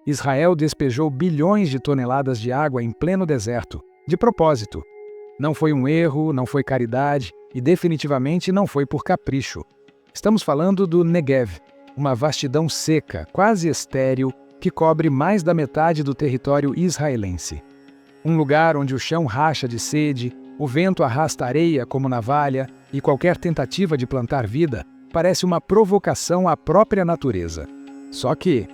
Israel despejou bilhões de toneladas de água em pleno deserto, de propósito. Não foi um erro, não foi caridade e definitivamente não foi por capricho. Estamos falando do Negev, uma vastidão seca, quase estéril, que cobre mais da metade do território israelense. Um lugar onde o chão racha de sede, o vento arrasta areia como navalha e qualquer tentativa de plantar vida parece uma provocação à própria natureza. Só que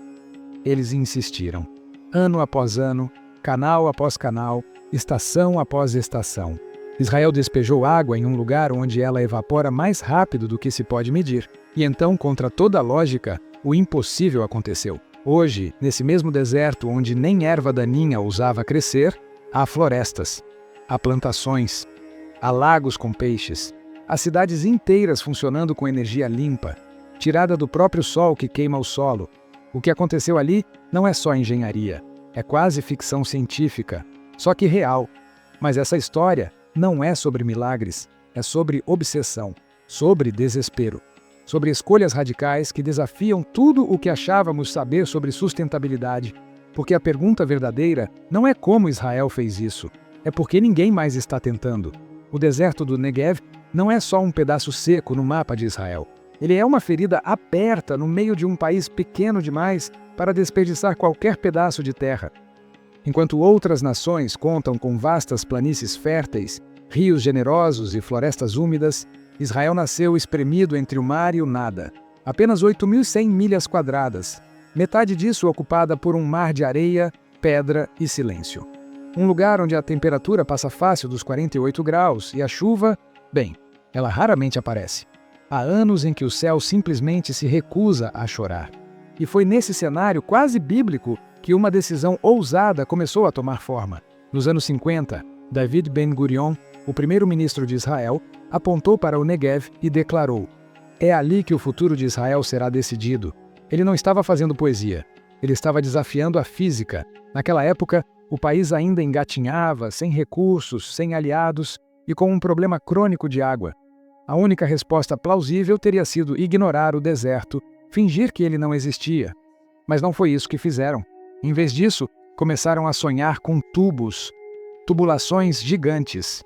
eles insistiram, ano após ano, canal após canal, estação após estação. Israel despejou água em um lugar onde ela evapora mais rápido do que se pode medir. E então, contra toda a lógica, o impossível aconteceu. Hoje, nesse mesmo deserto onde nem erva daninha ousava crescer, há florestas, há plantações, há lagos com peixes, há cidades inteiras funcionando com energia limpa, tirada do próprio sol que queima o solo. O que aconteceu ali não é só engenharia, é quase ficção científica, só que real. Mas essa história não é sobre milagres, é sobre obsessão, sobre desespero, sobre escolhas radicais que desafiam tudo o que achávamos saber sobre sustentabilidade. Porque a pergunta verdadeira não é como Israel fez isso, é porque ninguém mais está tentando. O deserto do Negev não é só um pedaço seco no mapa de Israel. Ele é uma ferida aberta no meio de um país pequeno demais para desperdiçar qualquer pedaço de terra. Enquanto outras nações contam com vastas planícies férteis, rios generosos e florestas úmidas, Israel nasceu espremido entre o mar e o nada. Apenas 8.100 milhas quadradas, metade disso ocupada por um mar de areia, pedra e silêncio. Um lugar onde a temperatura passa fácil dos 48 graus e a chuva, bem, ela raramente aparece. Há anos em que o céu simplesmente se recusa a chorar. E foi nesse cenário quase bíblico que uma decisão ousada começou a tomar forma. Nos anos 50, David Ben-Gurion, o primeiro-ministro de Israel, apontou para o Negev e declarou: "É ali que o futuro de Israel será decidido." Ele não estava fazendo poesia, ele estava desafiando a física. Naquela época, o país ainda engatinhava, sem recursos, sem aliados e com um problema crônico de água. A única resposta plausível teria sido ignorar o deserto, fingir que ele não existia. Mas não foi isso que fizeram. Em vez disso, começaram a sonhar com tubulações gigantes,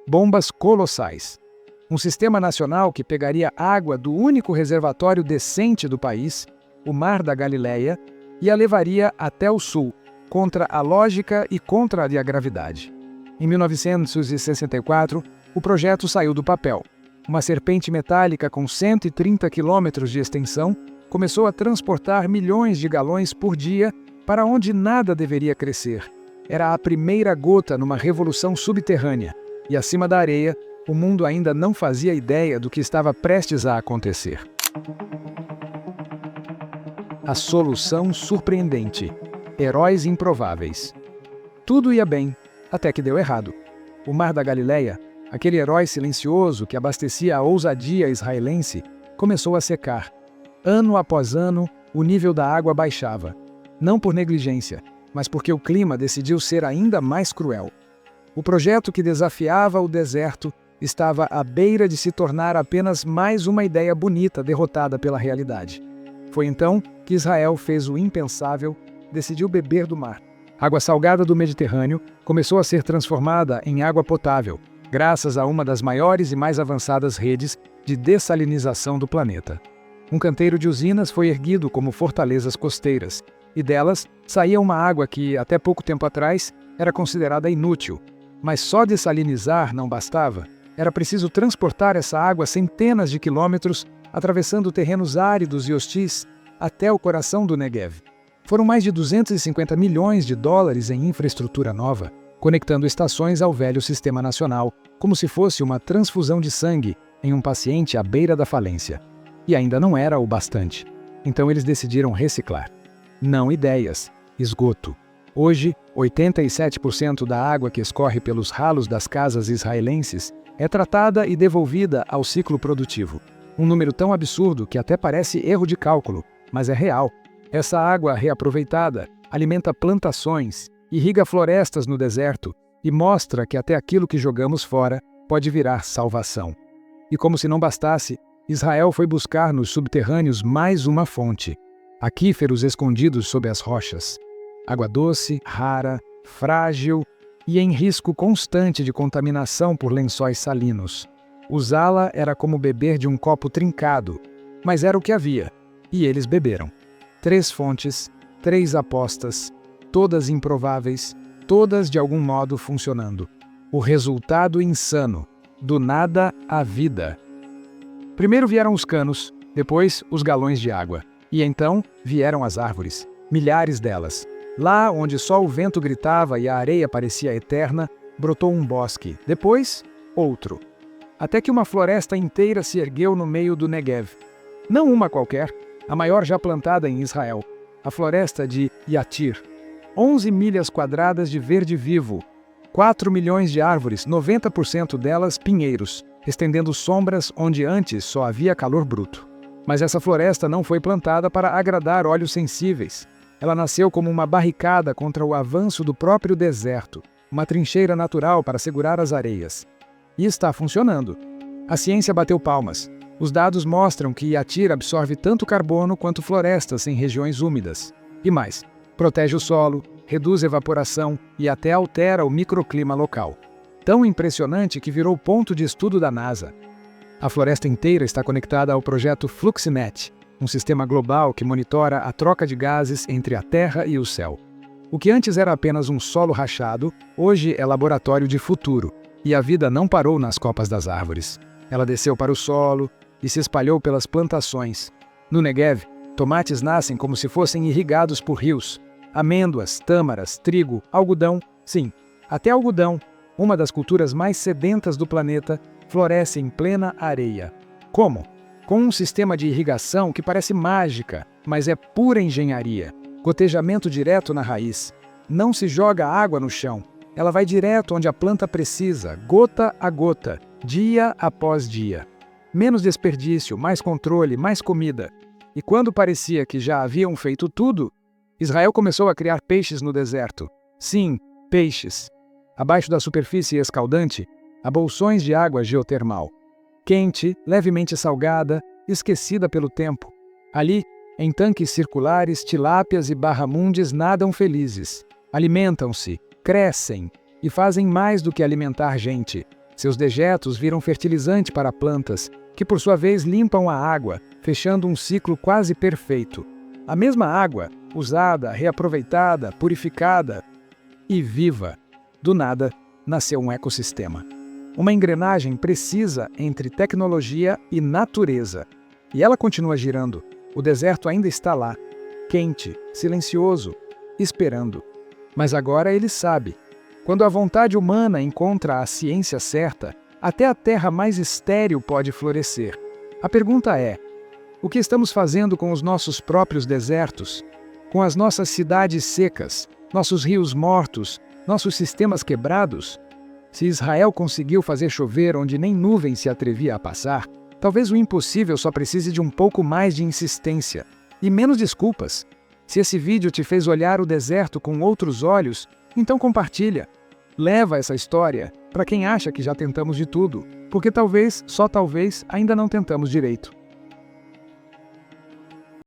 bombas colossais. Um sistema nacional que pegaria água do único reservatório decente do país, o Mar da Galileia, e a levaria até o sul, contra a lógica e contra a gravidade. Em 1964, o projeto saiu do papel. Uma serpente metálica com 130 quilômetros de extensão começou a transportar milhões de galões por dia para onde nada deveria crescer. Era a primeira gota numa revolução subterrânea, e acima da areia, o mundo ainda não fazia ideia do que estava prestes a acontecer. A solução surpreendente. Heróis improváveis. Tudo ia bem, até que deu errado. O Mar da Galileia, aquele herói silencioso que abastecia a ousadia israelense, começou a secar. Ano após ano, o nível da água baixava. Não por negligência, mas porque o clima decidiu ser ainda mais cruel. O projeto que desafiava o deserto estava à beira de se tornar apenas mais uma ideia bonita derrotada pela realidade. Foi então que Israel fez o impensável, decidiu beber do mar. A água salgada do Mediterrâneo começou a ser transformada em água potável, graças a uma das maiores e mais avançadas redes de dessalinização do planeta. Um canteiro de usinas foi erguido como fortalezas costeiras, e delas saía uma água que, até pouco tempo atrás, era considerada inútil. Mas só dessalinizar não bastava. Era preciso transportar essa água centenas de quilômetros, atravessando terrenos áridos e hostis, até o coração do Negev. Foram mais de 250 milhões de dólares em infraestrutura nova, conectando estações ao velho sistema nacional, como se fosse uma transfusão de sangue em um paciente à beira da falência. E ainda não era o bastante. Então eles decidiram reciclar. Não ideias, esgoto. Hoje, 87% da água que escorre pelos ralos das casas israelenses é tratada e devolvida ao ciclo produtivo. Um número tão absurdo que até parece erro de cálculo, mas é real. Essa água reaproveitada alimenta plantações, irriga florestas no deserto e mostra que até aquilo que jogamos fora pode virar salvação. E como se não bastasse, Israel foi buscar nos subterrâneos mais uma fonte. Aquíferos escondidos sob as rochas. Água doce, rara, frágil e em risco constante de contaminação por lençóis salinos. Usá-la era como beber de um copo trincado, mas era o que havia, e eles beberam. 3 fontes, 3 apostas, todas improváveis, todas de algum modo funcionando. O resultado insano, do nada à vida. Primeiro vieram os canos, depois os galões de água, e então vieram as árvores, milhares delas. Lá onde só o vento gritava e a areia parecia eterna, brotou um bosque, depois outro. Até que uma floresta inteira se ergueu no meio do Negev. Não uma qualquer, a maior já plantada em Israel, a floresta de Yatir. 11 milhas quadradas de verde vivo, 4 milhões de árvores, 90% delas pinheiros, estendendo sombras onde antes só havia calor bruto. Mas essa floresta não foi plantada para agradar olhos sensíveis. Ela nasceu como uma barricada contra o avanço do próprio deserto, uma trincheira natural para segurar as areias. E está funcionando. A ciência bateu palmas. Os dados mostram que Yatir absorve tanto carbono quanto florestas em regiões úmidas. E mais, protege o solo, reduz evaporação e até altera o microclima local. Tão impressionante que virou ponto de estudo da NASA. A floresta inteira está conectada ao projeto Fluxinet, um sistema global que monitora a troca de gases entre a Terra e o céu. O que antes era apenas um solo rachado, hoje é laboratório de futuro, e a vida não parou nas copas das árvores. Ela desceu para o solo e se espalhou pelas plantações. No Negev, tomates nascem como se fossem irrigados por rios. Amêndoas, tâmaras, trigo, algodão, sim, até algodão, uma das culturas mais sedentas do planeta, floresce em plena areia. Como? Com um sistema de irrigação que parece mágica, mas é pura engenharia. Gotejamento direto na raiz. Não se joga água no chão. Ela vai direto onde a planta precisa, gota a gota, dia após dia. Menos desperdício, mais controle, mais comida. E quando parecia que já haviam feito tudo, Israel começou a criar peixes no deserto. Sim, peixes. Abaixo da superfície escaldante, há bolsões de água geotermal. Quente, levemente salgada, esquecida pelo tempo. Ali, em tanques circulares, tilápias e barramundes nadam felizes. Alimentam-se, crescem e fazem mais do que alimentar gente. Seus dejetos viram fertilizante para plantas, que por sua vez limpam a água, fechando um ciclo quase perfeito. A mesma água, usada, reaproveitada, purificada e viva. Do nada, nasceu um ecossistema. Uma engrenagem precisa entre tecnologia e natureza. E ela continua girando. O deserto ainda está lá, quente, silencioso, esperando. Mas agora ele sabe. Quando a vontade humana encontra a ciência certa, até a terra mais estéril pode florescer. A pergunta é: o que estamos fazendo com os nossos próprios desertos? Com as nossas cidades secas, nossos rios mortos, nossos sistemas quebrados? Se Israel conseguiu fazer chover onde nem nuvem se atrevia a passar, talvez o impossível só precise de um pouco mais de insistência e menos desculpas. Se esse vídeo te fez olhar o deserto com outros olhos, então compartilha. Leva essa história para quem acha que já tentamos de tudo, porque talvez, só talvez, ainda não tentamos direito.